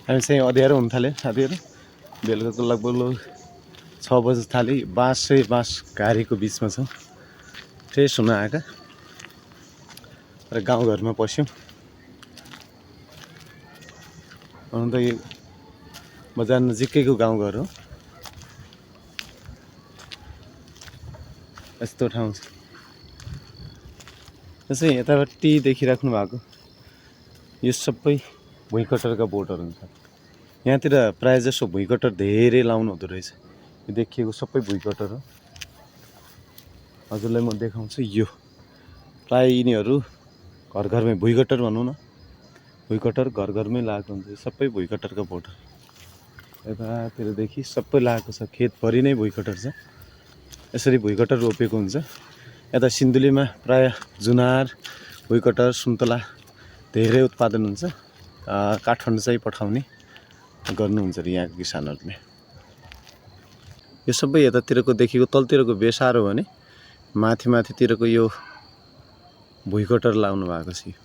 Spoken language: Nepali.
हामी चाहिँ अँध्यारो हुन थाल्यो साथीहरू। बेलुकाको लगभग 6 बजी थाल्यो। बाँस घारीको बिचमा छौँ, फ्रेस हुन आएका र गाउँघरमा पस्यौँ। हुन त यो बजार नजिकैको गाउँघर हो। यस्तो ठाउँ छ। यसै यतापट्टि देखिराख्नु भएको यो सबै भुइँकटरका बोटहरू हुन्छ। यहाँतिर प्रायः जसो भुइँकटर धेरै लाउनु हुँदो रहेछ। यो देखिएको सबै भुइँकटर हो। हजुरलाई म देखाउँछु। यो प्रायः यिनीहरू घर घरमै भुइँकटर भनौँ न, भुइँकटर घर घरमै लगाएको हुन्छ। सबै भुइँकटरका बोटहरू यतातिरदेखि सबै लगाएको छ। खेतभरि नै भुइँकटर छ। यसरी भुइँकटर रोपेको हुन्छ। यता सिन्धुलीमा प्रायः जुनार, भुइँकटर, सुन्तला धेरै उत्पादन हुन्छ। काठमाडौँ चाहिँ पठाउने गर्नुहुन्छ अरे यहाँको किसानहरूले। यो सबै यतातिरको देखिएको तलतिरको बेसार हो भने माथितिरको यो भुइँकटर लाउनु भएको छ।